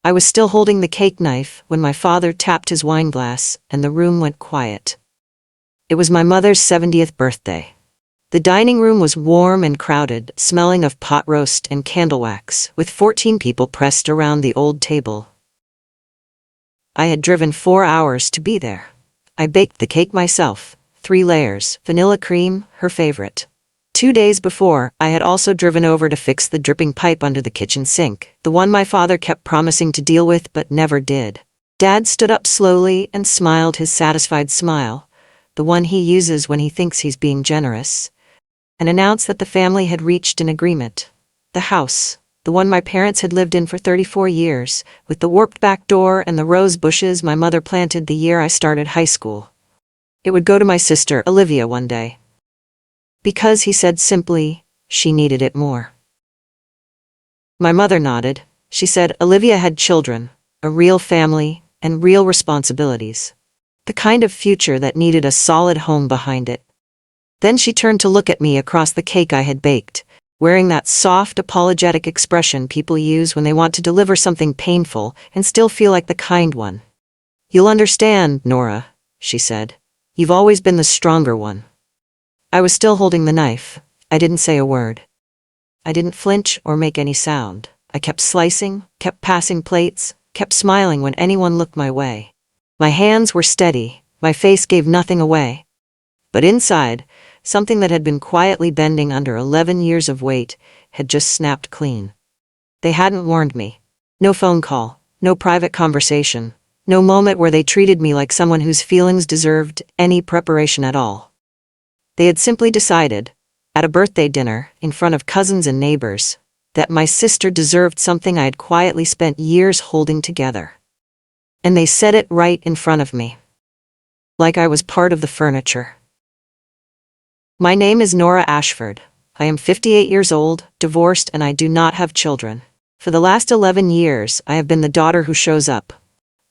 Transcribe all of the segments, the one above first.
I was still holding the cake knife when my father tapped his wine glass and the room went quiet. It was my mother's 70th birthday. The dining room was warm and crowded, smelling of pot roast and candle wax, with 14 people pressed around the old table. I had driven 4 hours to be there. I baked the cake myself, 3 layers, vanilla cream, her favorite. 2 days before, I had also driven over to fix the dripping pipe under the kitchen sink, the one my father kept promising to deal with but never did. Dad stood up slowly and smiled his satisfied smile, the one he uses when he thinks he's being generous, and announced that the family had reached an agreement. The house, the one my parents had lived in for 34 years, with the warped back door and the rose bushes my mother planted the year I started high school. It would go to my sister, Olivia, one day. Because he said simply, she needed it more. My mother nodded. She said Olivia had children, a real family, and real responsibilities. The kind of future that needed a solid home behind it. Then she turned to look at me across the cake I had baked, wearing that soft, apologetic expression people use when they want to deliver something painful and still feel like the kind one. "You'll understand, Nora," she said. "You've always been the stronger one." I was still holding the knife. I didn't say a word. I didn't flinch or make any sound. I kept slicing, kept passing plates, kept smiling when anyone looked my way. My hands were steady, my face gave nothing away. But inside, something that had been quietly bending under 11 years of weight had just snapped clean. They hadn't warned me. No phone call, no private conversation, no moment where they treated me like someone whose feelings deserved any preparation at all. They had simply decided, at a birthday dinner, in front of cousins and neighbors, that my sister deserved something I had quietly spent years holding together. And they said it right in front of me. Like I was part of the furniture. My name is Nora Ashford. I am 58 years old, divorced, and I do not have children. For the last 11 years, I have been the daughter who shows up.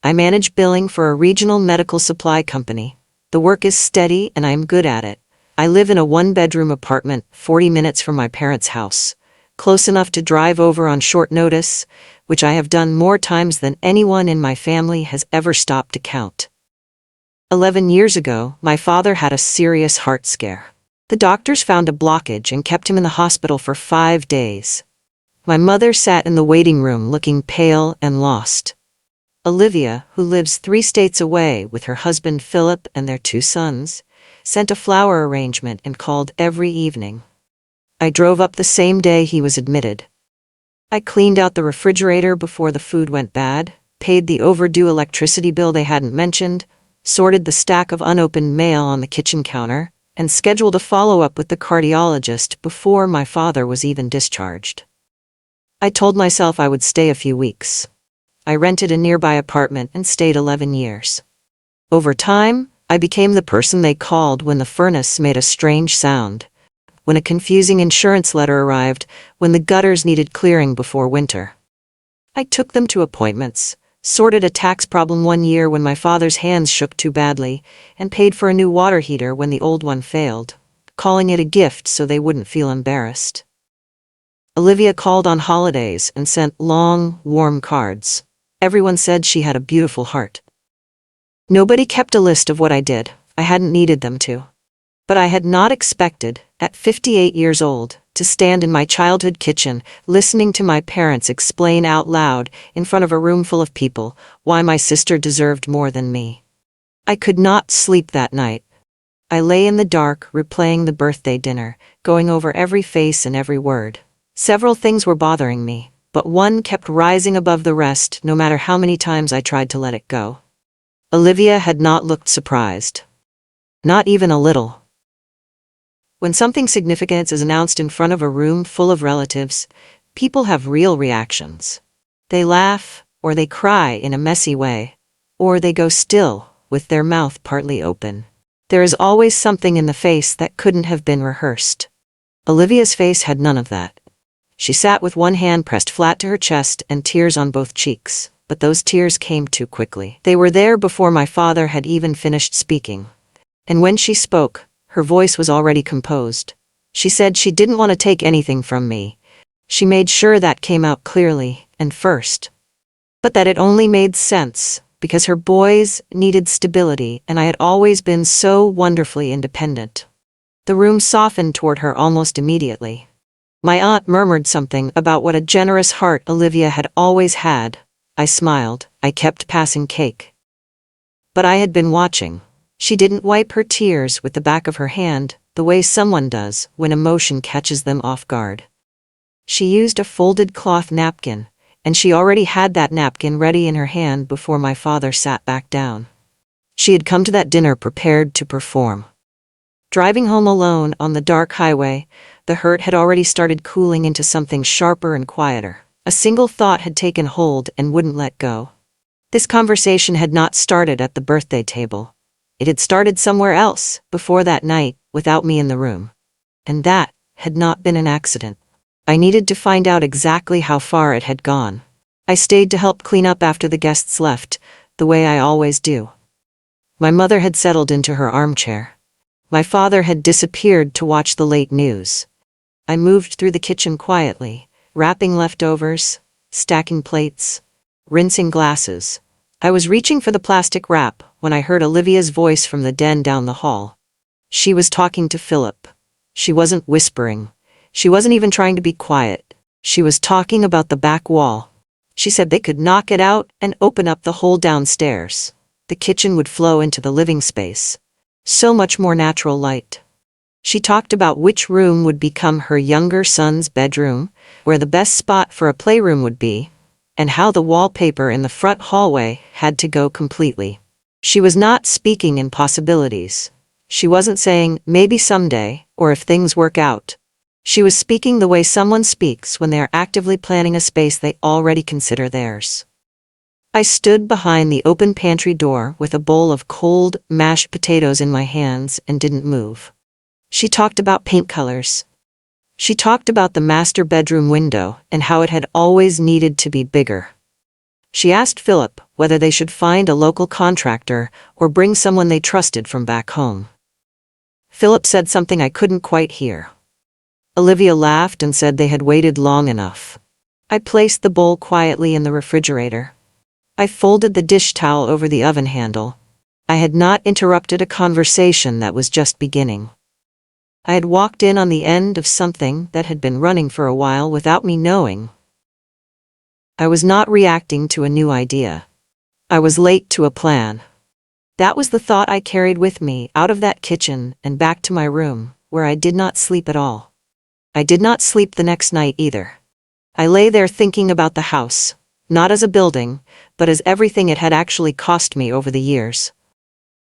I manage billing for a regional medical supply company. The work is steady and I am good at it. I live in a 1-bedroom apartment 40 minutes from my parents' house, close enough to drive over on short notice, which I have done more times than anyone in my family has ever stopped to count. 11 years ago, my father had a serious heart scare. The doctors found a blockage and kept him in the hospital for 5 days. My mother sat in the waiting room looking pale and lost. Olivia, who lives 3 states away with her husband Philip and their 2 sons, sent a flower arrangement and called every evening. I drove up the same day he was admitted. I cleaned out the refrigerator before the food went bad, paid the overdue electricity bill they hadn't mentioned, sorted the stack of unopened mail on the kitchen counter, and scheduled a follow-up with the cardiologist before my father was even discharged. I told myself I would stay a few weeks. I rented a nearby apartment and stayed 11 years. Over time, I became the person they called when the furnace made a strange sound, when a confusing insurance letter arrived, when the gutters needed clearing before winter. I took them to appointments, sorted a tax problem one year when my father's hands shook too badly, and paid for a new water heater when the old one failed, calling it a gift so they wouldn't feel embarrassed. Olivia called on holidays and sent long, warm cards. Everyone said she had a beautiful heart. Nobody kept a list of what I did. I hadn't needed them to. But I had not expected, at 58 years old, to stand in my childhood kitchen, listening to my parents explain out loud, in front of a room full of people, why my sister deserved more than me. I could not sleep that night. I lay in the dark, replaying the birthday dinner, going over every face and every word. Several things were bothering me, but one kept rising above the rest, no matter how many times I tried to let it go. Olivia had not looked surprised. Not even a little. When something significant is announced in front of a room full of relatives, people have real reactions. They laugh, or they cry in a messy way, or they go still, with their mouth partly open. There is always something in the face that couldn't have been rehearsed. Olivia's face had none of that. She sat with one hand pressed flat to her chest and tears on both cheeks, but those tears came too quickly. They were there before my father had even finished speaking. And when she spoke, her voice was already composed. She said she didn't want to take anything from me. She made sure that came out clearly, and first. but that it only made sense because her boys needed stability and I had always been so wonderfully independent. The room softened toward her almost immediately. My aunt murmured something about what a generous heart Olivia had always had. I smiled. I kept passing cake. But I had been watching. She didn't wipe her tears with the back of her hand, the way someone does when emotion catches them off guard. She used a folded cloth napkin, and she already had that napkin ready in her hand before my father sat back down. She had come to that dinner prepared to perform. Driving home alone on the dark highway, the hurt had already started cooling into something sharper and quieter. A single thought had taken hold and wouldn't let go. This conversation had not started at the birthday table. It had started somewhere else, before that night, without me in the room. And that had not been an accident. I needed to find out exactly how far it had gone. I stayed to help clean up after the guests left, the way I always do. My mother had settled into her armchair. My father had disappeared to watch the late news. I moved through the kitchen quietly, wrapping leftovers, stacking plates, rinsing glasses. I was reaching for the plastic wrap when I heard Olivia's voice from the den down the hall. She was talking to Philip. She wasn't whispering. She wasn't even trying to be quiet. She was talking about the back wall. She said they could knock it out and open up the hole downstairs. The kitchen would flow into the living space. So much more natural light. She talked about which room would become her younger son's bedroom, where the best spot for a playroom would be, and how the wallpaper in the front hallway had to go completely. She was not speaking in possibilities. She wasn't saying, maybe someday, or if things work out. She was speaking the way someone speaks when they are actively planning a space they already consider theirs. I stood behind the open pantry door with a bowl of cold, mashed potatoes in my hands and didn't move. She talked about paint colors. She talked about the master bedroom window and how it had always needed to be bigger. She asked Philip whether they should find a local contractor or bring someone they trusted from back home. Philip said something I couldn't quite hear. Olivia laughed and said they had waited long enough. I placed the bowl quietly in the refrigerator. I folded the dish towel over the oven handle. I had not interrupted a conversation that was just beginning. I had walked in on the end of something that had been running for a while without me knowing. I was not reacting to a new idea. I was late to a plan. That was the thought I carried with me out of that kitchen and back to my room, where I did not sleep at all. I did not sleep the next night either. I lay there thinking about the house, not as a building, but as everything it had actually cost me over the years.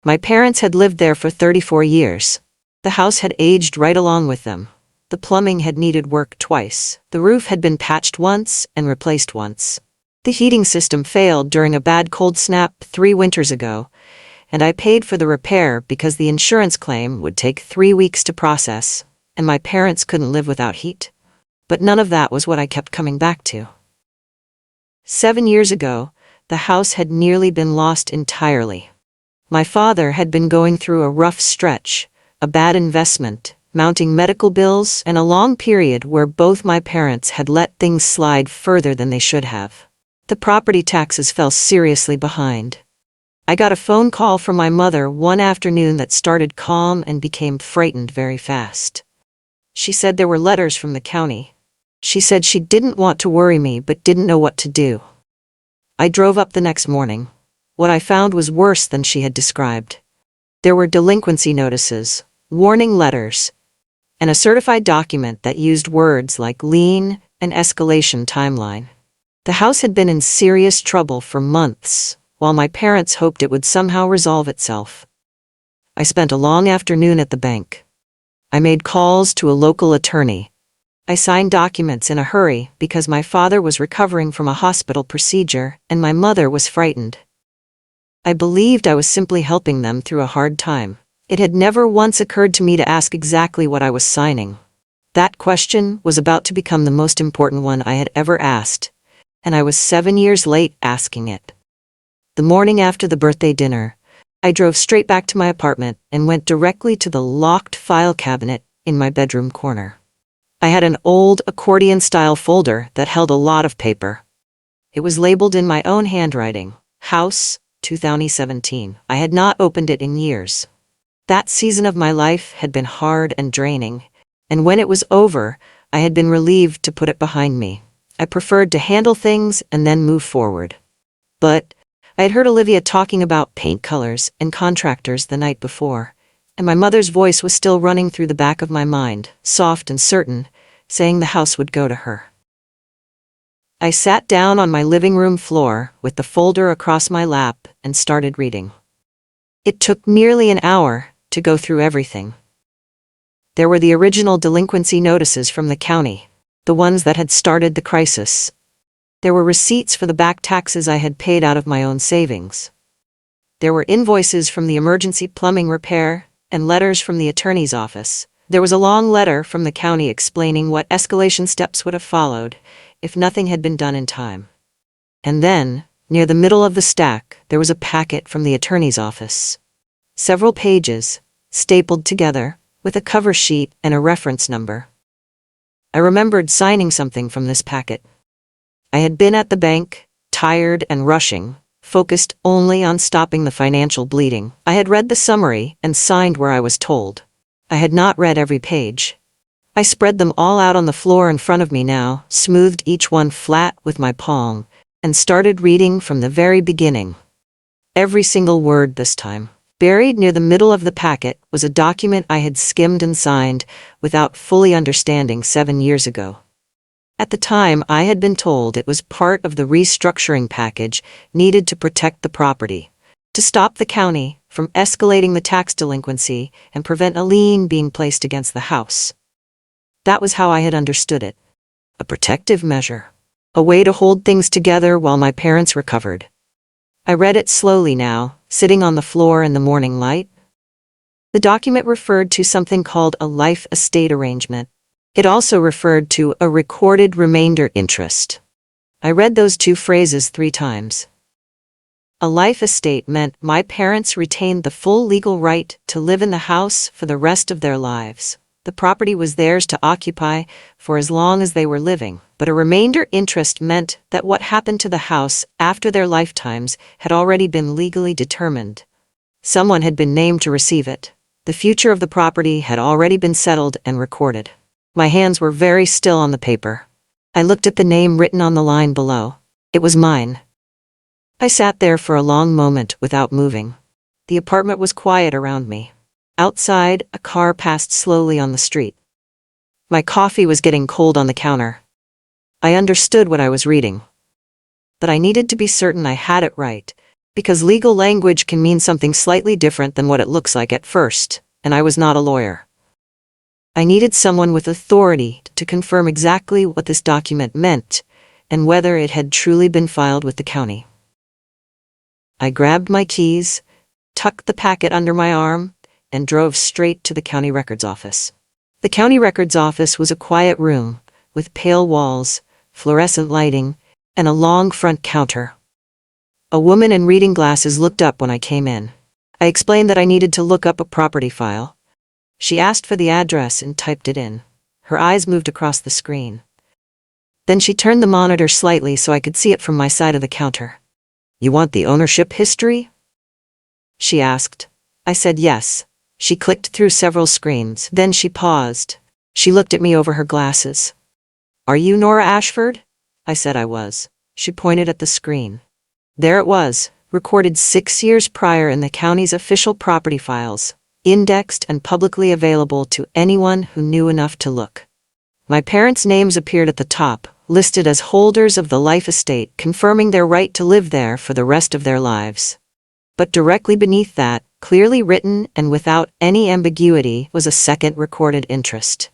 My parents had lived there for 34 years. The house had aged right along with them. The plumbing had needed work twice. The roof had been patched once and replaced once. The heating system failed during a bad cold snap 3 winters ago, and I paid for the repair because the insurance claim would take 3 weeks to process, and my parents couldn't live without heat. But none of that was what I kept coming back to. 7 years ago, the house had nearly been lost entirely. My father had been going through a rough stretch, a bad investment, mounting medical bills, and a long period where both my parents had let things slide further than they should have. The property taxes fell seriously behind. I got a phone call from my mother one afternoon that started calm and became frightened very fast. She said there were letters from the county. She said she didn't want to worry me but didn't know what to do. I drove up the next morning. What I found was worse than she had described. There were delinquency notices, warning letters, and a certified document that used words like lien and escalation timeline. The house had been in serious trouble for months, while my parents hoped it would somehow resolve itself. I spent a long afternoon at the bank. I made calls to a local attorney. I signed documents in a hurry because my father was recovering from a hospital procedure and my mother was frightened. I believed I was simply helping them through a hard time. It had never once occurred to me to ask exactly what I was signing. That question was about to become the most important one I had ever asked, and I was 7 years late asking it. The morning after the birthday dinner, I drove straight back to my apartment and went directly to the locked file cabinet in my bedroom corner. I had an old accordion-style folder that held a lot of paper. It was labeled in my own handwriting, House, 2017. I had not opened it in years. That season of my life had been hard and draining, and when it was over, I had been relieved to put it behind me. I preferred to handle things and then move forward. But I had heard Olivia talking about paint colors and contractors the night before, and my mother's voice was still running through the back of my mind, soft and certain, saying the house would go to her. I sat down on my living room floor with the folder across my lap and started reading. It took nearly an hour to go through everything. There were the original delinquency notices from the county, the ones that had started the crisis. There were receipts for the back taxes I had paid out of my own savings. There were invoices from the emergency plumbing repair and letters from the attorney's office. There was a long letter from the county explaining what escalation steps would have followed if nothing had been done in time. And then, near the middle of the stack, there was a packet from the attorney's office. Several pages, stapled together, with a cover sheet and a reference number. I remembered signing something from this packet. I had been at the bank, tired and rushing, focused only on stopping the financial bleeding. I had read the summary and signed where I was told. I had not read every page. I spread them all out on the floor in front of me now, smoothed each one flat with my palm, and started reading from the very beginning. Every single word this time. Buried near the middle of the packet was a document I had skimmed and signed without fully understanding 7 years ago. At the time, I had been told it was part of the restructuring package needed to protect the property, to stop the county from escalating the tax delinquency and prevent a lien being placed against the house. That was how I had understood it. A protective measure. A way to hold things together while my parents recovered. I read it slowly now, sitting on the floor in the morning light. The document referred to something called a life estate arrangement. It also referred to a recorded remainder interest. I read those two phrases 3 times. A life estate meant my parents retained the full legal right to live in the house for the rest of their lives. The property was theirs to occupy for as long as they were living, but a remainder interest meant that what happened to the house after their lifetimes had already been legally determined. Someone had been named to receive it. The future of the property had already been settled and recorded. My hands were very still on the paper. I looked at the name written on the line below. It was mine. I sat there for a long moment without moving. The apartment was quiet around me. Outside, a car passed slowly on the street. My coffee was getting cold on the counter. I understood what I was reading. But I needed to be certain I had it right, because legal language can mean something slightly different than what it looks like at first, and I was not a lawyer. I needed someone with authority to confirm exactly what this document meant, and whether it had truly been filed with the county. I grabbed my keys, tucked the packet under my arm, and drove straight to the county records office. The county records office was a quiet room, with pale walls, fluorescent lighting, and a long front counter. A woman in reading glasses looked up when I came in. I explained that I needed to look up a property file. She asked for the address and typed it in. Her eyes moved across the screen. Then she turned the monitor slightly so I could see it from my side of the counter. "You want the ownership history?" she asked. I said yes. She clicked through several screens. Then she paused. She looked at me over her glasses. "Are you Nora Ashford?" I said I was. She pointed at the screen. There it was, recorded 6 years prior in the county's official property files, indexed and publicly available to anyone who knew enough to look. My parents' names appeared at the top, listed as holders of the life estate, confirming their right to live there for the rest of their lives. But directly beneath that, clearly written and without any ambiguity, was a second recorded interest.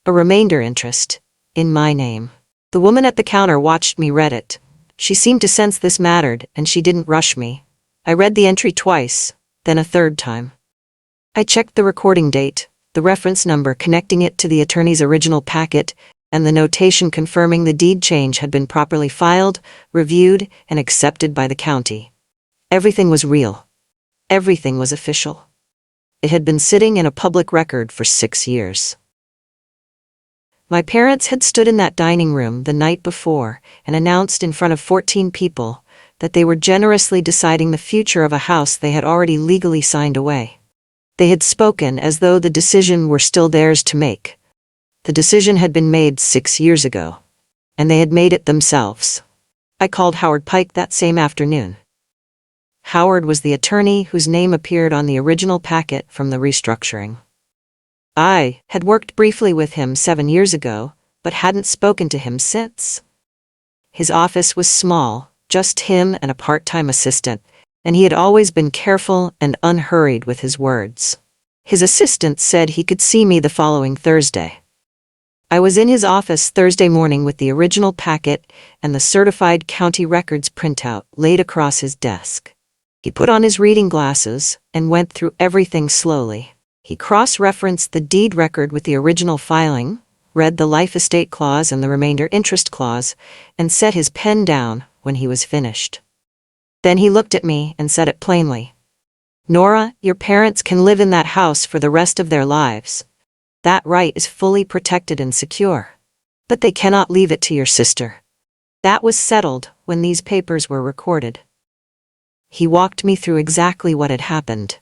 A remainder interest, in my name. The woman at the counter watched me read it. She seemed to sense this mattered, and she didn't rush me. I read the entry twice, then a third time. I checked the recording date, the reference number connecting it to the attorney's original packet, and the notation confirming the deed change had been properly filed, reviewed, and accepted by the county. Everything was real. Everything was official. It had been sitting in a public record for 6 years. My parents had stood in that dining room the night before and announced in front of 14 people that they were generously deciding the future of a house they had already legally signed away. They had spoken as though the decision were still theirs to make. The decision had been made 6 years ago, and they had made it themselves. I called Howard Pike that same afternoon. Howard was the attorney whose name appeared on the original packet from the restructuring. I had worked briefly with him 7 years ago, but hadn't spoken to him since. His office was small, just him and a part-time assistant, and he had always been careful and unhurried with his words. His assistant said he could see me the following Thursday. I was in his office Thursday morning with the original packet and the certified county records printout laid across his desk. He put on his reading glasses and went through everything slowly. He cross-referenced the deed record with the original filing, read the life estate clause and the remainder interest clause, and set his pen down when he was finished. Then he looked at me and said it plainly. "Nora, your parents can live in that house for the rest of their lives. That right is fully protected and secure. But they cannot leave it to your sister. That was settled when these papers were recorded." He walked me through exactly what had happened.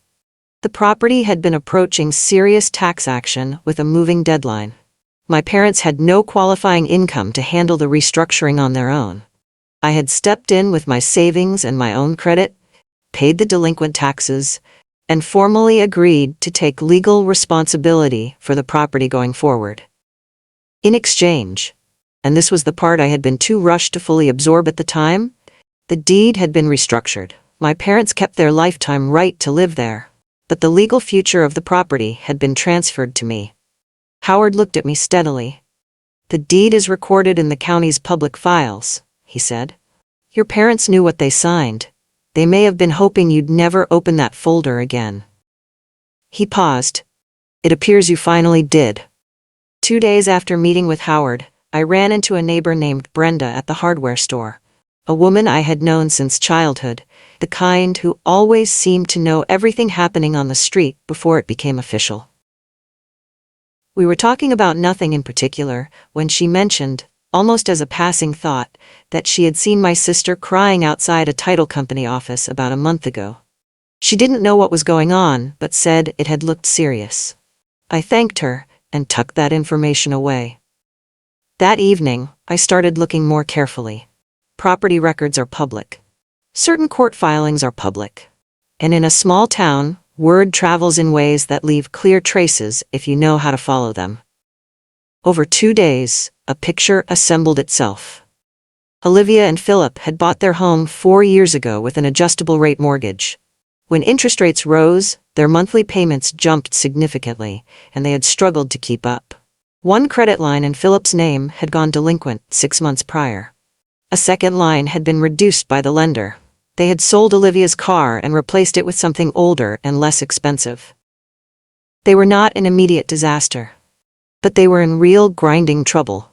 The property had been approaching serious tax action with a moving deadline. My parents had no qualifying income to handle the restructuring on their own. I had stepped in with my savings and my own credit, paid the delinquent taxes, and formally agreed to take legal responsibility for the property going forward. In exchange, and this was the part I had been too rushed to fully absorb at the time, the deed had been restructured. My parents kept their lifetime right to live there, but the legal future of the property had been transferred to me. Howard looked at me steadily. "The deed is recorded in the county's public files," he said. "Your parents knew what they signed. They may have been hoping you'd never open that folder again." He paused. "It appears you finally did." 2 days after meeting with Howard, I ran into a neighbor named Brenda at the hardware store. A woman I had known since childhood, the kind who always seemed to know everything happening on the street before it became official. We were talking about nothing in particular when she mentioned, almost as a passing thought, that she had seen my sister crying outside a title company office about a month ago. She didn't know what was going on, but said it had looked serious. I thanked her and tucked that information away. That evening, I started looking more carefully. Property records are public. Certain court filings are public. And in a small town, word travels in ways that leave clear traces if you know how to follow them. Over 2 days, a picture assembled itself. Olivia and Philip had bought their home 4 years ago with an adjustable rate mortgage. When interest rates rose, their monthly payments jumped significantly, and they had struggled to keep up. One credit line in Philip's name had gone delinquent 6 months prior. A second line had been reduced by the lender. They had sold Olivia's car and replaced it with something older and less expensive. They were not an immediate disaster, but they were in real grinding trouble.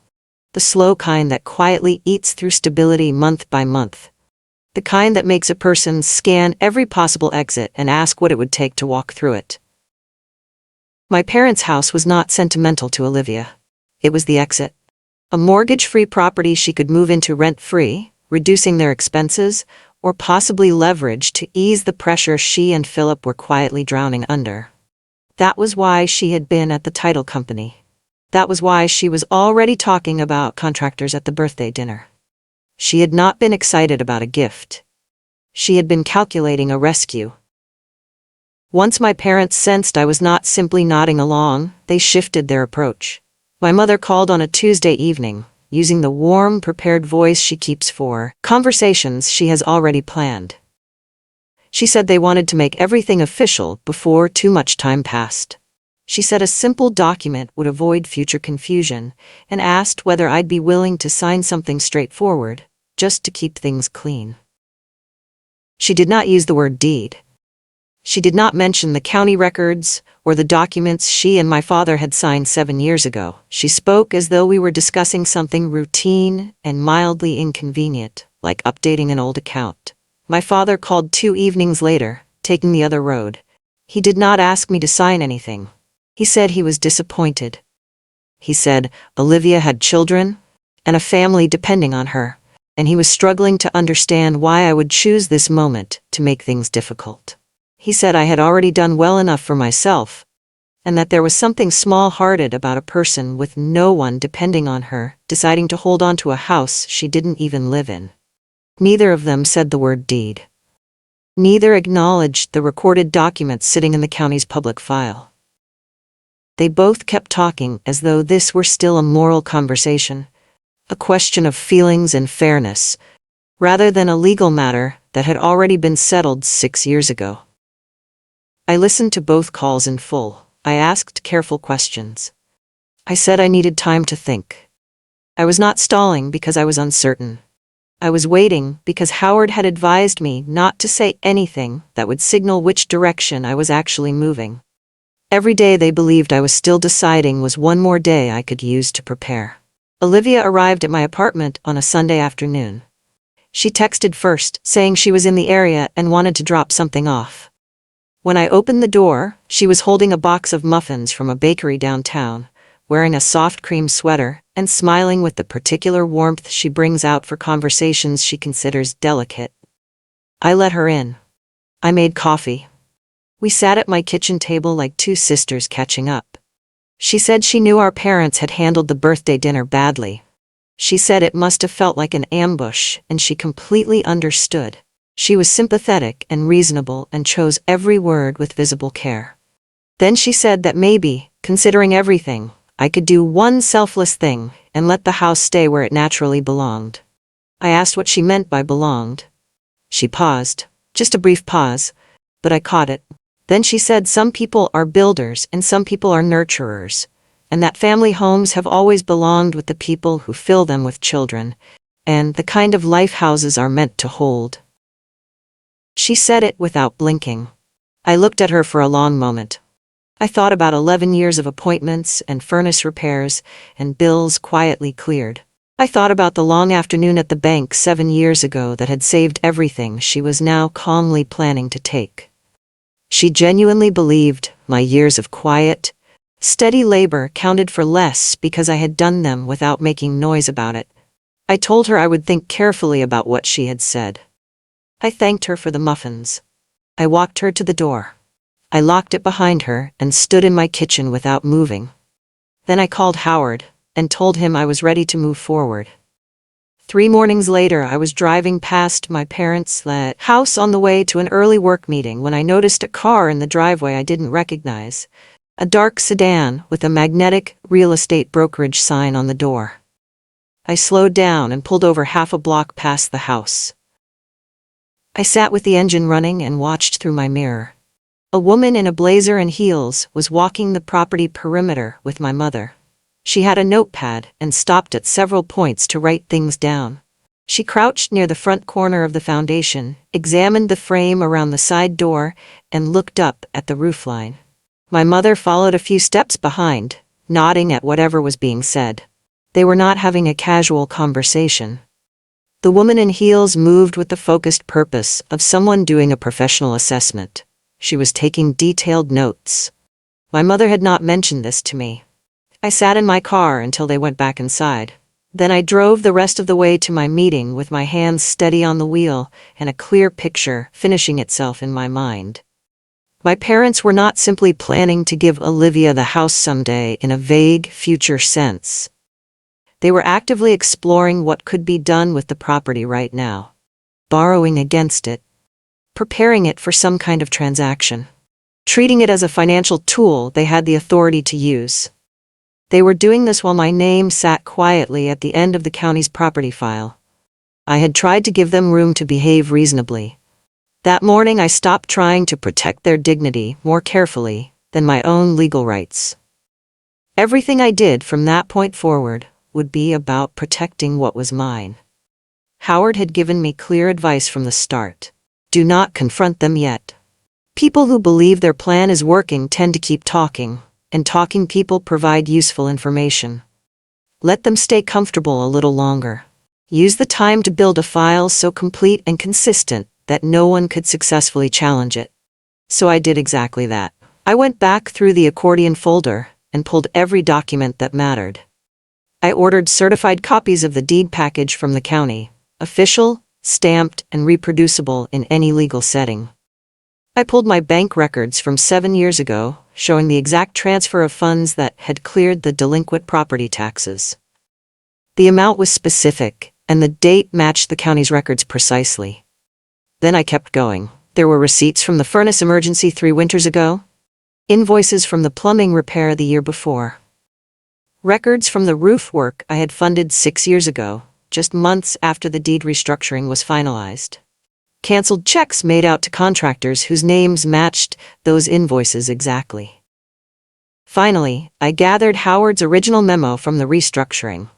The slow kind that quietly eats through stability month by month. The kind that makes a person scan every possible exit and ask what it would take to walk through it. My parents' house was not sentimental to Olivia. It was the exit. A mortgage-free property she could move into rent-free, reducing their expenses, or possibly leverage to ease the pressure she and Philip were quietly drowning under. That was why she had been at the title company. That was why she was already talking about contractors at the birthday dinner. She had not been excited about a gift. She had been calculating a rescue. Once my parents sensed I was not simply nodding along, they shifted their approach. My mother called on a Tuesday evening, using the warm, prepared voice she keeps for conversations she has already planned. She said they wanted to make everything official before too much time passed. She said a simple document would avoid future confusion, and asked whether I'd be willing to sign something straightforward, just to keep things clean. She did not use the word deed. She did not mention the county records or the documents she and my father had signed 7 years ago. She spoke as though we were discussing something routine and mildly inconvenient, like updating an old account. My father called 2 evenings later, taking the other road. He did not ask me to sign anything. He said he was disappointed. He said Olivia had children and a family depending on her, and he was struggling to understand why I would choose this moment to make things difficult. He said I had already done well enough for myself, and that there was something small-hearted about a person with no one depending on her deciding to hold on to a house she didn't even live in. Neither of them said the word deed. Neither acknowledged the recorded documents sitting in the county's public file. They both kept talking as though this were still a moral conversation, a question of feelings and fairness, rather than a legal matter that had already been settled 6 years ago. I listened to both calls in full. I asked careful questions. I said I needed time to think. I was not stalling because I was uncertain. I was waiting because Howard had advised me not to say anything that would signal which direction I was actually moving. Every day they believed I was still deciding was one more day I could use to prepare. Olivia arrived at my apartment on a Sunday afternoon. She texted first, saying she was in the area and wanted to drop something off. When I opened the door, she was holding a box of muffins from a bakery downtown, wearing a soft cream sweater and smiling with the particular warmth she brings out for conversations she considers delicate. I let her in. I made coffee. We sat at my kitchen table like two sisters catching up. She said she knew our parents had handled the birthday dinner badly. She said it must have felt like an ambush, and she completely understood. She was sympathetic and reasonable and chose every word with visible care. Then she said that maybe, considering everything, I could do one selfless thing and let the house stay where it naturally belonged. I asked what she meant by belonged. She paused, just a brief pause, but I caught it. Then she said some people are builders and some people are nurturers, and that family homes have always belonged with the people who fill them with children, and the kind of life houses are meant to hold. She said it without blinking. I looked at her for a long moment. I thought about 11 years of appointments and furnace repairs and bills quietly cleared. I thought about the long afternoon at the bank 7 years ago that had saved everything she was now calmly planning to take. She genuinely believed my years of quiet, steady labor counted for less because I had done them without making noise about it. I told her I would think carefully about what she had said. I thanked her for the muffins. I walked her to the door. I locked it behind her and stood in my kitchen without moving. Then I called Howard and told him I was ready to move forward. 3 mornings later, I was driving past my parents' house on the way to an early work meeting when I noticed a car in the driveway I didn't recognize, a dark sedan with a magnetic real estate brokerage sign on the door. I slowed down and pulled over half a block past the house. I sat with the engine running and watched through my mirror. A woman in a blazer and heels was walking the property perimeter with my mother. She had a notepad and stopped at several points to write things down. She crouched near the front corner of the foundation, examined the frame around the side door, and looked up at the roofline. My mother followed a few steps behind, nodding at whatever was being said. They were not having a casual conversation. The woman in heels moved with the focused purpose of someone doing a professional assessment. She was taking detailed notes. My mother had not mentioned this to me. I sat in my car until they went back inside. Then I drove the rest of the way to my meeting with my hands steady on the wheel and a clear picture finishing itself in my mind. My parents were not simply planning to give Olivia the house someday in a vague future sense. They were actively exploring what could be done with the property right now, borrowing against it, preparing it for some kind of transaction, treating it as a financial tool they had the authority to use. They were doing this while my name sat quietly at the end of the county's property file. I had tried to give them room to behave reasonably. That morning I stopped trying to protect their dignity more carefully than my own legal rights. Everything I did from that point forward would be about protecting what was mine. Howard had given me clear advice from the start. Do not confront them yet. People who believe their plan is working tend to keep talking, and talking people provide useful information. Let them stay comfortable a little longer. Use the time to build a file so complete and consistent that no one could successfully challenge it. So I did exactly that. I went back through the accordion folder, and pulled every document that mattered. I ordered certified copies of the deed package from the county, official, stamped, and reproducible in any legal setting. I pulled my bank records from 7 years ago, showing the exact transfer of funds that had cleared the delinquent property taxes. The amount was specific, and the date matched the county's records precisely. Then I kept going. There were receipts from the furnace emergency 3 winters ago, invoices from the plumbing repair the year before, records from the roof work I had funded 6 years ago, just months after the deed restructuring was finalized. Canceled checks made out to contractors whose names matched those invoices exactly. Finally, I gathered Howard's original memo from the restructuring,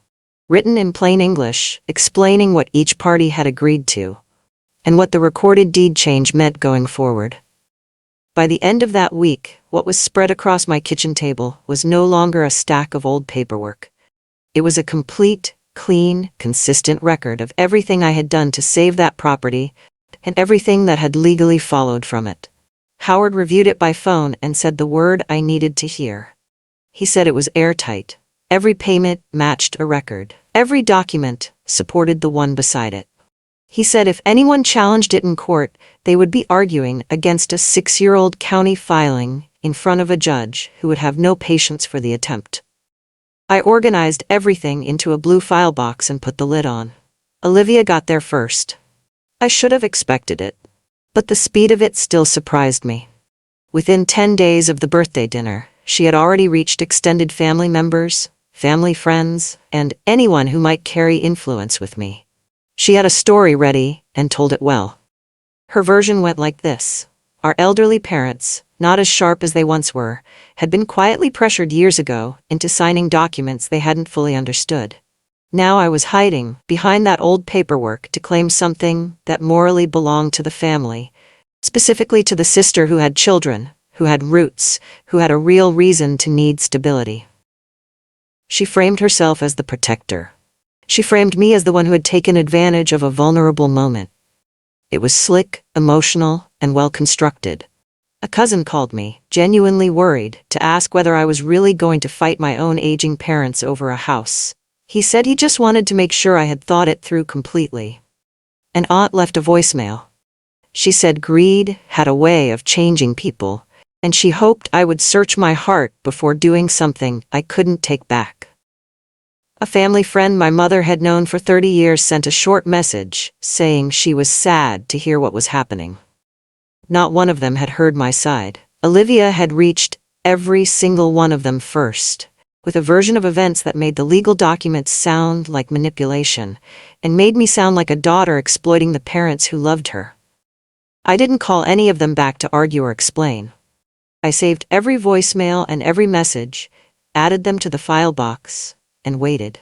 written in plain English, explaining what each party had agreed to, and what the recorded deed change meant going forward. By the end of that week, what was spread across my kitchen table was no longer a stack of old paperwork. It was a complete, clean, consistent record of everything I had done to save that property, and everything that had legally followed from it. Howard reviewed it by phone and said the word I needed to hear. He said it was airtight. Every payment matched a record. Every document supported the one beside it. He said if anyone challenged it in court, they would be arguing against a 6-year-old county filing in front of a judge who would have no patience for the attempt. I organized everything into a blue file box and put the lid on. Olivia got there first. I should have expected it, but the speed of it still surprised me. Within 10 days of the birthday dinner, she had already reached extended family members, family friends, and anyone who might carry influence with me. She had a story ready and told it well. Her version went like this. Our elderly parents, not as sharp as they once were, had been quietly pressured years ago into signing documents they hadn't fully understood. Now I was hiding behind that old paperwork to claim something that morally belonged to the family, specifically to the sister who had children, who had roots, who had a real reason to need stability. She framed herself as the protector. She framed me as the one who had taken advantage of a vulnerable moment. It was slick, emotional, and well-constructed. A cousin called me, genuinely worried, to ask whether I was really going to fight my own aging parents over a house. He said he just wanted to make sure I had thought it through completely. An aunt left a voicemail. She said greed had a way of changing people, and she hoped I would search my heart before doing something I couldn't take back. A family friend my mother had known for 30 years sent a short message saying she was sad to hear what was happening. Not one of them had heard my side. Olivia had reached every single one of them first, with a version of events that made the legal documents sound like manipulation, and made me sound like a daughter exploiting the parents who loved her. I didn't call any of them back to argue or explain. I saved every voicemail and every message, added them to the file box, and waited.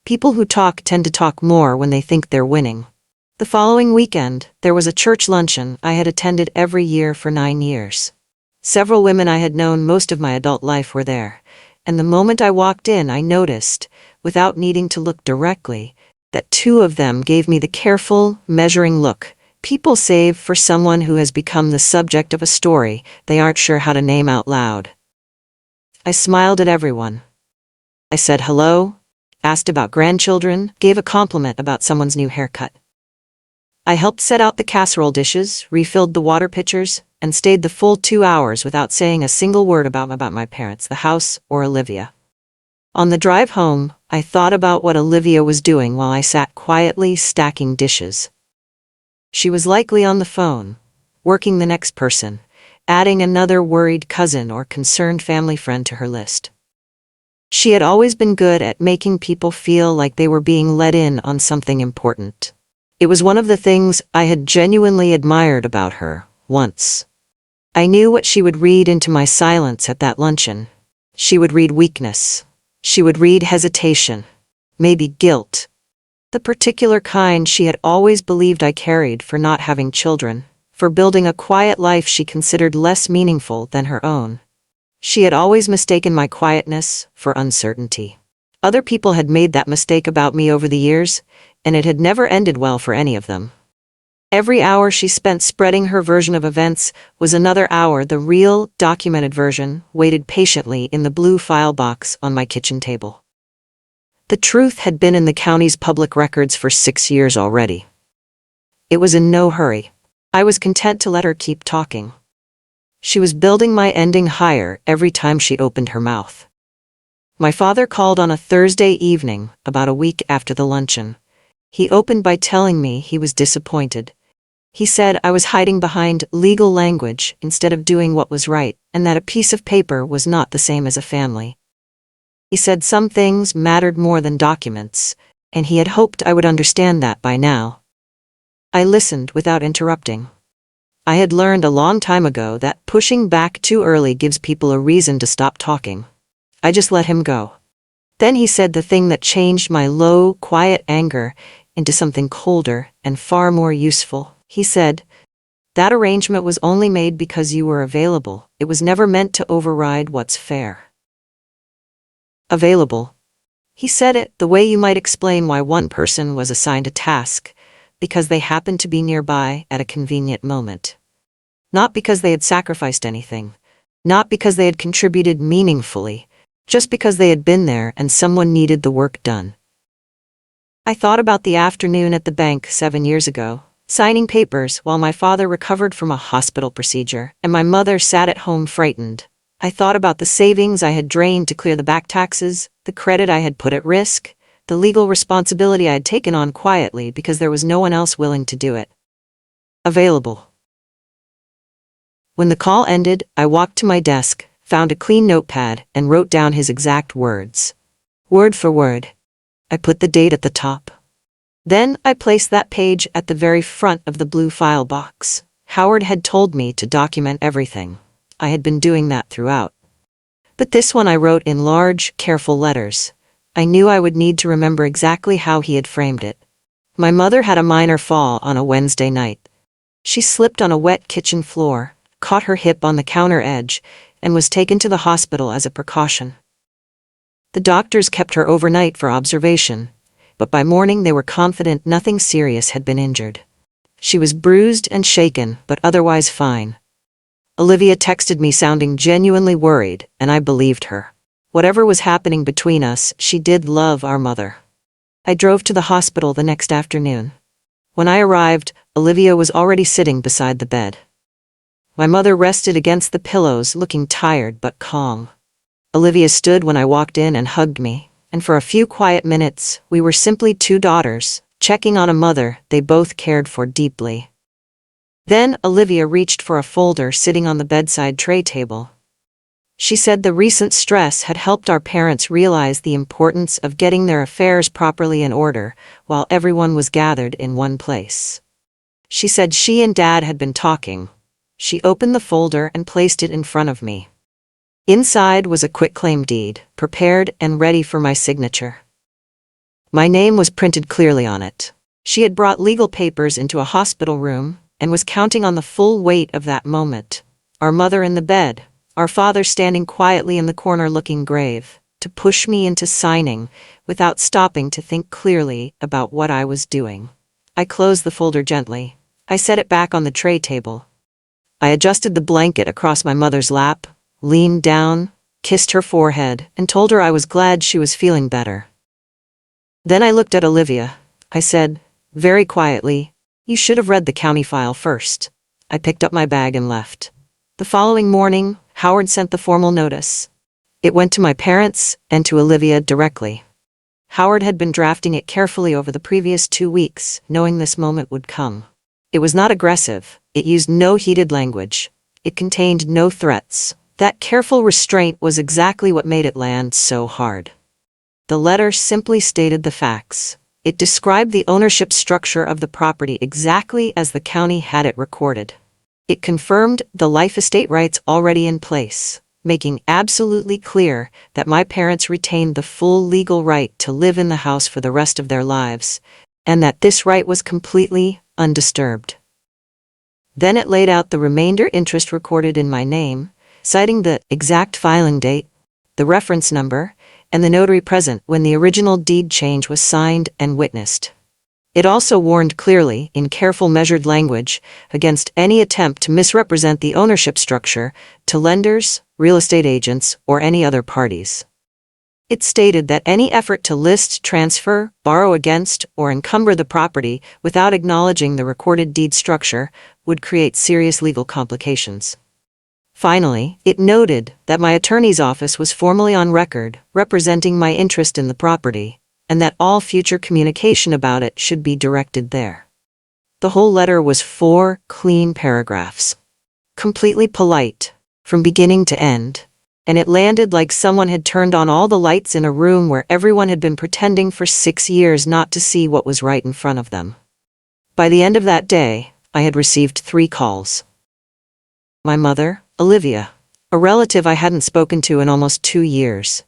People who talk tend to talk more when they think they're winning. The following weekend, there was a church luncheon I had attended every year for 9 years. Several women I had known most of my adult life were there, and the moment I walked in I noticed, without needing to look directly, that 2 of them gave me the careful, measuring look people save for someone who has become the subject of a story they aren't sure how to name out loud. I smiled at everyone. I said hello, asked about grandchildren, gave a compliment about someone's new haircut. I helped set out the casserole dishes, refilled the water pitchers, and stayed the full 2 hours without saying a single word about my parents, the house, or Olivia. On the drive home, I thought about what Olivia was doing while I sat quietly stacking dishes. She was likely on the phone, working the next person, adding another worried cousin or concerned family friend to her list. She had always been good at making people feel like they were being let in on something important. It was one of the things I had genuinely admired about her, once. I knew what she would read into my silence at that luncheon. She would read weakness. She would read hesitation, maybe guilt. The particular kind she had always believed I carried for not having children, for building a quiet life she considered less meaningful than her own. She had always mistaken my quietness for uncertainty. Other people had made that mistake about me over the years, and it had never ended well for any of them. Every hour she spent spreading her version of events was another hour the real, documented version waited patiently in the blue file box on my kitchen table. The truth had been in the county's public records for 6 years already. It was in no hurry. I was content to let her keep talking. She was building my ending higher every time she opened her mouth. My father called on a Thursday evening, about a week after the luncheon. He opened by telling me he was disappointed. He said I was hiding behind legal language instead of doing what was right, and that a piece of paper was not the same as a family. He said some things mattered more than documents, and he had hoped I would understand that by now. I listened without interrupting. I had learned a long time ago that pushing back too early gives people a reason to stop talking. I just let him go. Then he said the thing that changed my low, quiet anger into something colder and far more useful. He said, "That arrangement was only made because you were available. It was never meant to override what's fair." Available. He said it the way you might explain why one person was assigned a task, because they happened to be nearby at a convenient moment. Not because they had sacrificed anything, not because they had contributed meaningfully, just because they had been there and someone needed the work done. I thought about the afternoon at the bank 7 years ago, signing papers while my father recovered from a hospital procedure and my mother sat at home frightened. I thought about the savings I had drained to clear the back taxes, the credit I had put at risk, the legal responsibility I had taken on quietly because there was no one else willing to do it. Available. When the call ended, I walked to my desk, found a clean notepad, and wrote down his exact words. Word for word. I put the date at the top. Then I placed that page at the very front of the blue file box. Howard had told me to document everything. I had been doing that throughout. But this one I wrote in large, careful letters. I knew I would need to remember exactly how he had framed it. My mother had a minor fall on a Wednesday night. She slipped on a wet kitchen floor, caught her hip on the counter edge, and was taken to the hospital as a precaution. The doctors kept her overnight for observation, but by morning they were confident nothing serious had been injured. She was bruised and shaken, but otherwise fine. Olivia texted me sounding genuinely worried, and I believed her. Whatever was happening between us, she did love our mother. I drove to the hospital the next afternoon. When I arrived, Olivia was already sitting beside the bed. My mother rested against the pillows, looking tired but calm. Olivia stood when I walked in and hugged me, and for a few quiet minutes, we were simply two daughters, checking on a mother they both cared for deeply. Then Olivia reached for a folder sitting on the bedside tray table. She said the recent stress had helped our parents realize the importance of getting their affairs properly in order while everyone was gathered in one place. She said she and Dad had been talking. She opened the folder and placed it in front of me. Inside was a quitclaim deed, prepared and ready for my signature. My name was printed clearly on it. She had brought legal papers into a hospital room and was counting on the full weight of that moment. Our mother in the bed, our father standing quietly in the corner looking grave, to push me into signing without stopping to think clearly about what I was doing. I closed the folder gently. I set it back on the tray table. I adjusted the blanket across my mother's lap, leaned down, kissed her forehead, and told her I was glad she was feeling better. Then I looked at Olivia. I said, very quietly, "You should have read the county file first." I picked up my bag and left. The following morning, Howard sent the formal notice. It went to my parents and to Olivia directly. Howard had been drafting it carefully over the previous 2 weeks, knowing this moment would come. It was not aggressive. It used no heated language. It contained no threats. That careful restraint was exactly what made it land so hard. The letter simply stated the facts. It described the ownership structure of the property exactly as the county had it recorded. It confirmed the life estate rights already in place, making absolutely clear that my parents retained the full legal right to live in the house for the rest of their lives, and that this right was completely undisturbed. Then it laid out the remainder interest recorded in my name, citing the exact filing date, the reference number, and the notary present when the original deed change was signed and witnessed. It also warned clearly, in careful measured language, against any attempt to misrepresent the ownership structure to lenders, real estate agents, or any other parties. It stated that any effort to list, transfer, borrow against, or encumber the property without acknowledging the recorded deed structure would create serious legal complications. Finally, it noted that my attorney's office was formally on record representing my interest in the property, and that all future communication about it should be directed there. The whole letter was 4 clean paragraphs. Completely polite, from beginning to end, and it landed like someone had turned on all the lights in a room where everyone had been pretending for 6 years not to see what was right in front of them. By the end of that day, I had received 3 calls. My mother, Olivia, a relative I hadn't spoken to in almost 2 years.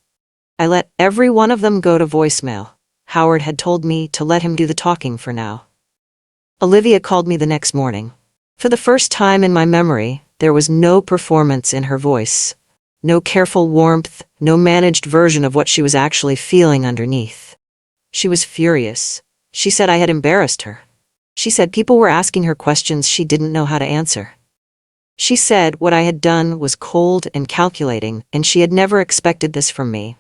I let every one of them go to voicemail. Howard had told me to let him do the talking for now. Olivia called me the next morning. For the first time in my memory, there was no performance in her voice. No careful warmth, no managed version of what she was actually feeling underneath. She was furious. She said I had embarrassed her. She said people were asking her questions she didn't know how to answer. She said what I had done was cold and calculating, and she had never expected this from me.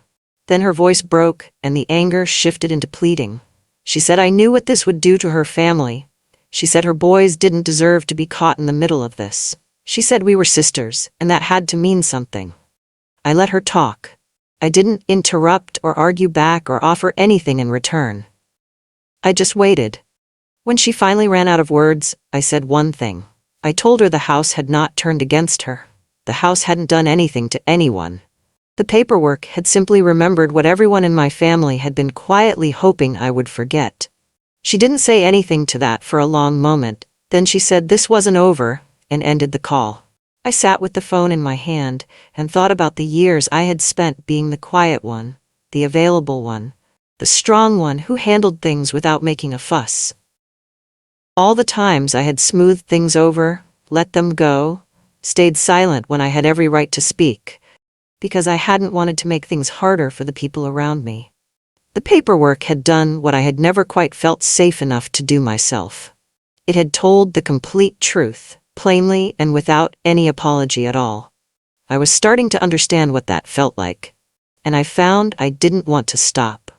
Then her voice broke, and the anger shifted into pleading. She said I knew what this would do to her family. She said her boys didn't deserve to be caught in the middle of this. She said we were sisters, and that had to mean something. I let her talk. I didn't interrupt or argue back or offer anything in return. I just waited. When she finally ran out of words, I said one thing. I told her the house had not turned against her. The house hadn't done anything to anyone. The paperwork had simply remembered what everyone in my family had been quietly hoping I would forget. She didn't say anything to that for a long moment. Then she said this wasn't over, and ended the call. I sat with the phone in my hand and thought about the years I had spent being the quiet one, the available one, the strong one who handled things without making a fuss. All the times I had smoothed things over, let them go, stayed silent when I had every right to speak, because I hadn't wanted to make things harder for the people around me. The paperwork had done what I had never quite felt safe enough to do myself. It had told the complete truth, plainly and without any apology at all. I was starting to understand what that felt like, and I found I didn't want to stop.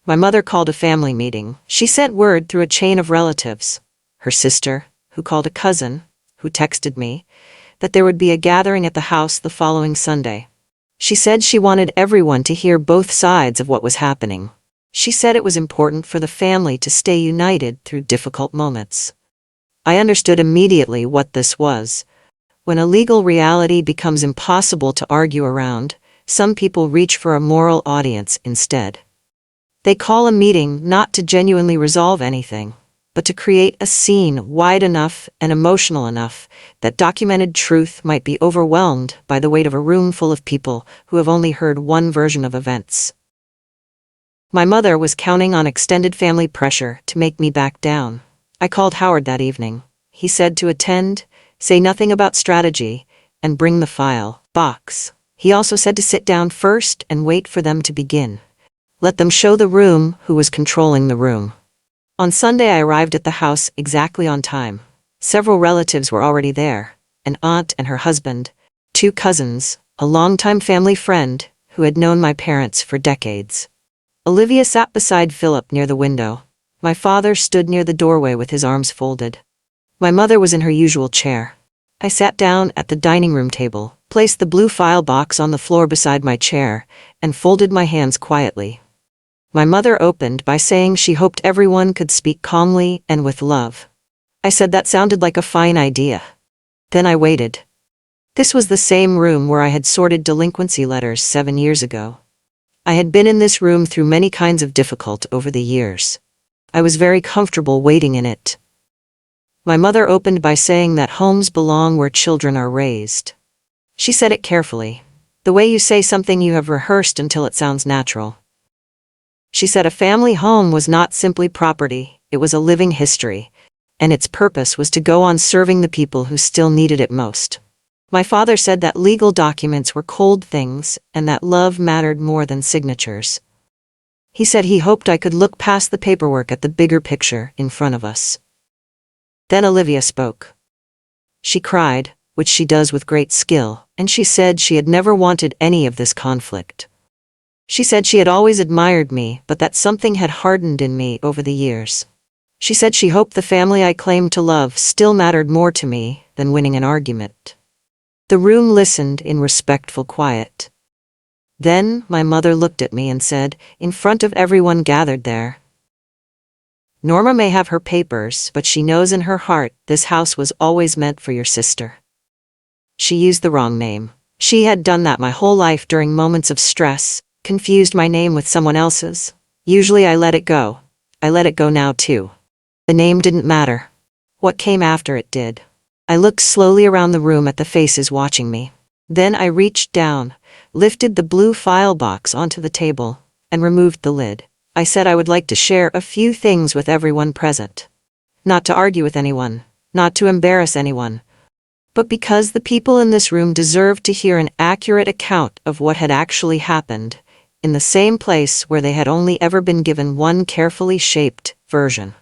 My mother called a family meeting. She sent word through a chain of relatives. Her sister, who called a cousin, who texted me, that there would be a gathering at the house the following Sunday. She said she wanted everyone to hear both sides of what was happening. She said it was important for the family to stay united through difficult moments. I understood immediately what this was. When a legal reality becomes impossible to argue around, some people reach for a moral audience instead. They call a meeting not to genuinely resolve anything, but to create a scene wide enough and emotional enough that documented truth might be overwhelmed by the weight of a room full of people who have only heard one version of events. My mother was counting on extended family pressure to make me back down. I called Howard that evening. He said to attend, say nothing about strategy, and bring the file box. He also said to sit down first and wait for them to begin. Let them show the room who was controlling the room. On Sunday I arrived at the house exactly on time. Several relatives were already there, an aunt and her husband, 2 cousins, a longtime family friend who had known my parents for decades. Olivia sat beside Philip near the window. My father stood near the doorway with his arms folded. My mother was in her usual chair. I sat down at the dining room table, placed the blue file box on the floor beside my chair, and folded my hands quietly. My mother opened by saying she hoped everyone could speak calmly and with love. I said that sounded like a fine idea. Then I waited. This was the same room where I had sorted delinquency letters 7 years ago. I had been in this room through many kinds of difficult over the years. I was very comfortable waiting in it. My mother opened by saying that homes belong where children are raised. She said it carefully, the way you say something you have rehearsed until it sounds natural. She said a family home was not simply property, it was a living history, and its purpose was to go on serving the people who still needed it most. My father said that legal documents were cold things and that love mattered more than signatures. He said he hoped I could look past the paperwork at the bigger picture in front of us. Then Olivia spoke. She cried, which she does with great skill, and she said she had never wanted any of this conflict. She said she had always admired me, but that something had hardened in me over the years. She said she hoped the family I claimed to love still mattered more to me than winning an argument. The room listened in respectful quiet. Then my mother looked at me and said, in front of everyone gathered there, "Norma may have her papers, but she knows in her heart this house was always meant for your sister." She used the wrong name. She had done that my whole life during moments of stress, confused my name with someone else's. Usually I let it go. I let it go now too. The name didn't matter. What came after it did. I looked slowly around the room at the faces watching me. Then I reached down, lifted the blue file box onto the table, and removed the lid. I said I would like to share a few things with everyone present. Not to argue with anyone, not to embarrass anyone, but because the people in this room deserved to hear an accurate account of what had actually happened, in the same place where they had only ever been given one carefully shaped version.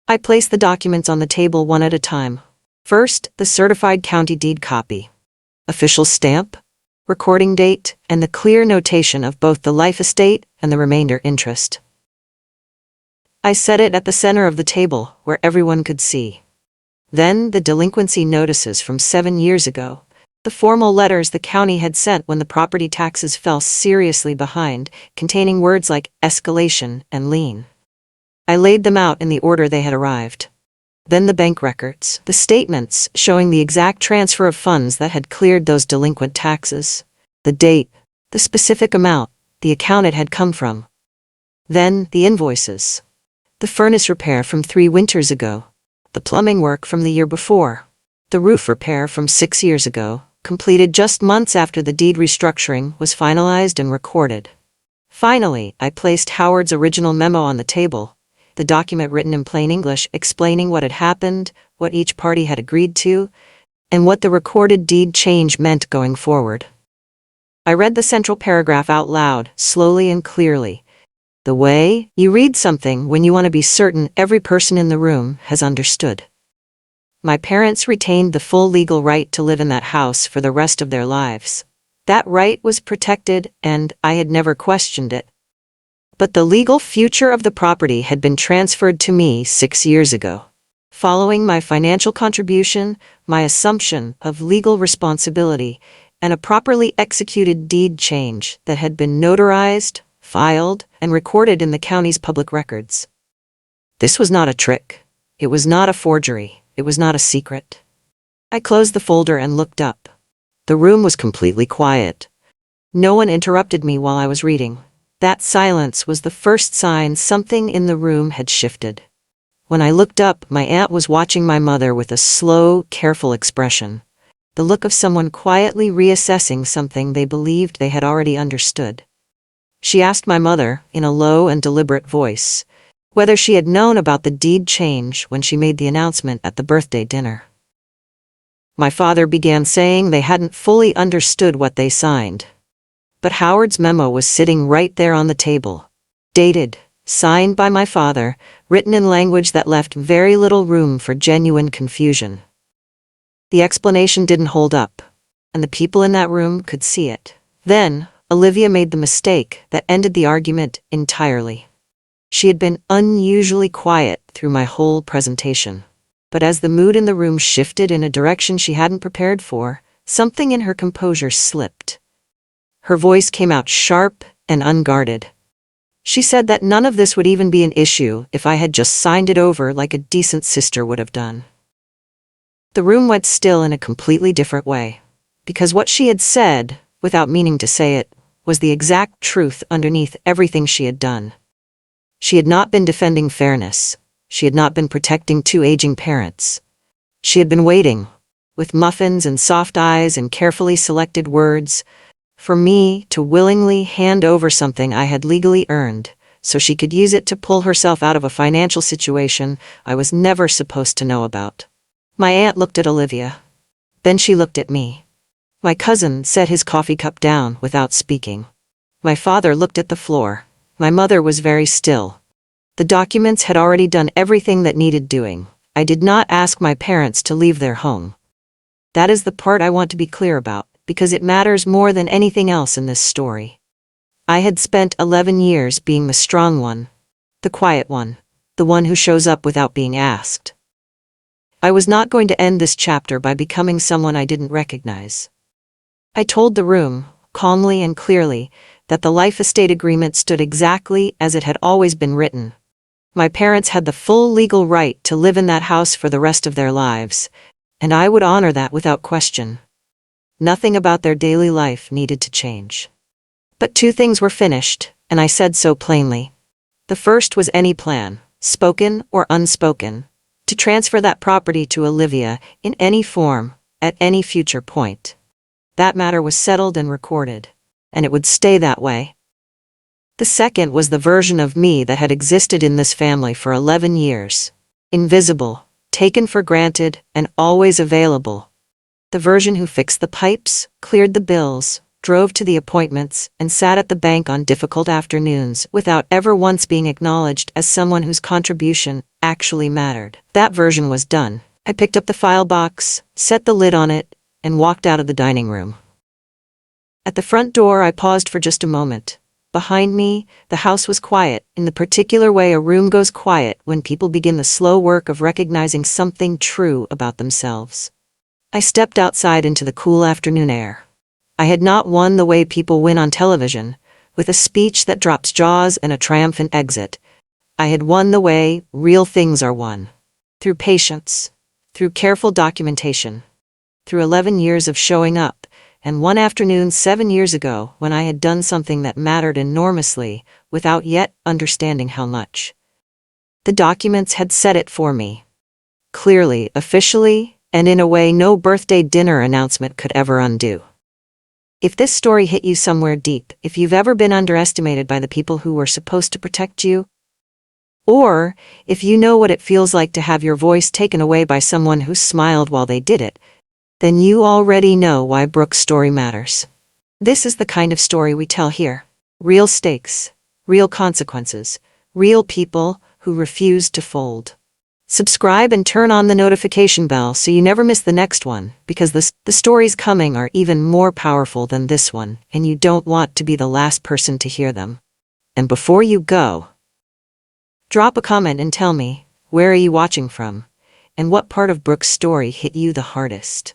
I placed the documents on the table one at a time. First, the certified county deed copy, official stamp, recording date, and the clear notation of both the life estate and the remainder interest. I set it at the center of the table where everyone could see. Then the delinquency notices from 7 years ago, the formal letters the county had sent when the property taxes fell seriously behind, containing words like escalation and lien. I laid them out in the order they had arrived. Then the bank records, the statements showing the exact transfer of funds that had cleared those delinquent taxes, the date, the specific amount, the account it had come from. Then the invoices. The furnace repair from 3 winters ago, the plumbing work from the year before, the roof repair from 6 years ago, completed just months after the deed restructuring was finalized and recorded. Finally, I placed Howard's original memo on the table, the document written in plain English explaining what had happened, what each party had agreed to, and what the recorded deed change meant going forward. I read the central paragraph out loud, slowly and clearly. The way you read something when you want to be certain every person in the room has understood. My parents retained the full legal right to live in that house for the rest of their lives. That right was protected, and I had never questioned it. But the legal future of the property had been transferred to me 6 years ago. Following my financial contribution, my assumption of legal responsibility, and a properly executed deed change that had been notarized, filed, and recorded in the county's public records. This was not a trick. It was not a forgery. It was not a secret. I closed the folder and looked up. The room was completely quiet. No one interrupted me while I was reading. That silence was the first sign something in the room had shifted. When I looked up, my aunt was watching my mother with a slow, careful expression, the look of someone quietly reassessing something they believed they had already understood. She asked my mother, in a low and deliberate voice, whether she had known about the deed change when she made the announcement at the birthday dinner. My father began saying they hadn't fully understood what they signed. But Howard's memo was sitting right there on the table, dated, signed by my father, written in language that left very little room for genuine confusion. The explanation didn't hold up, and the people in that room could see it. Then, Olivia made the mistake that ended the argument entirely. She had been unusually quiet through my whole presentation. But as the mood in the room shifted in a direction she hadn't prepared for, something in her composure slipped. Her voice came out sharp and unguarded. She said that none of this would even be an issue if I had just signed it over like a decent sister would have done. The room went still in a completely different way, because what she had said, without meaning to say it, was the exact truth underneath everything she had done. She had not been defending fairness. She had not been protecting 2 aging parents. She had been waiting, with muffins and soft eyes and carefully selected words, for me to willingly hand over something I had legally earned, so she could use it to pull herself out of a financial situation I was never supposed to know about. My aunt looked at Olivia. Then she looked at me. My cousin set his coffee cup down without speaking. My father looked at the floor. My mother was very still. The documents had already done everything that needed doing. I did not ask my parents to leave their home. That is the part I want to be clear about, because it matters more than anything else in this story. I had spent 11 years being the strong one, the quiet one, the one who shows up without being asked. I was not going to end this chapter by becoming someone I didn't recognize. I told the room, calmly and clearly, that the life estate agreement stood exactly as it had always been written. My parents had the full legal right to live in that house for the rest of their lives, and I would honor that without question. Nothing about their daily life needed to change. But two things were finished, and I said so plainly. The first was any plan, spoken or unspoken, to transfer that property to Olivia in any form, at any future point. That matter was settled and recorded, and it would stay that way. The second was the version of me that had existed in this family for 11 years. Invisible, taken for granted, and always available. The version who fixed the pipes, cleared the bills, drove to the appointments, and sat at the bank on difficult afternoons without ever once being acknowledged as someone whose contribution actually mattered. That version was done. I picked up the file box, set the lid on it, and walked out of the dining room. At the front door, I paused for just a moment. Behind me, the house was quiet, in the particular way a room goes quiet when people begin the slow work of recognizing something true about themselves. I stepped outside into the cool afternoon air. I had not won the way people win on television, with a speech that drops jaws and a triumphant exit. I had won the way real things are won. Through patience, through careful documentation, through 11 years of showing up, and one afternoon 7 years ago when I had done something that mattered enormously without yet understanding how much. The documents had said it for me. Clearly, officially, and in a way no birthday dinner announcement could ever undo. If this story hit you somewhere deep, if you've ever been underestimated by the people who were supposed to protect you, or if you know what it feels like to have your voice taken away by someone who smiled while they did it, then you already know why Brooke's story matters. This is the kind of story we tell here. Real stakes, real consequences, real people who refuse to fold. Subscribe and turn on the notification bell so you never miss the next one, because the stories coming are even more powerful than this one, and you don't want to be the last person to hear them. And before you go, drop a comment and tell me, where are you watching from, and what part of Brooke's story hit you the hardest?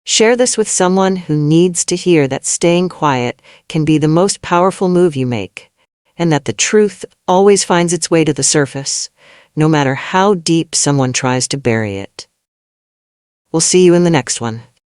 Share this with someone who needs to hear that staying quiet can be the most powerful move you make, and that the truth always finds its way to the surface, no matter how deep someone tries to bury it. We'll see you in the next one.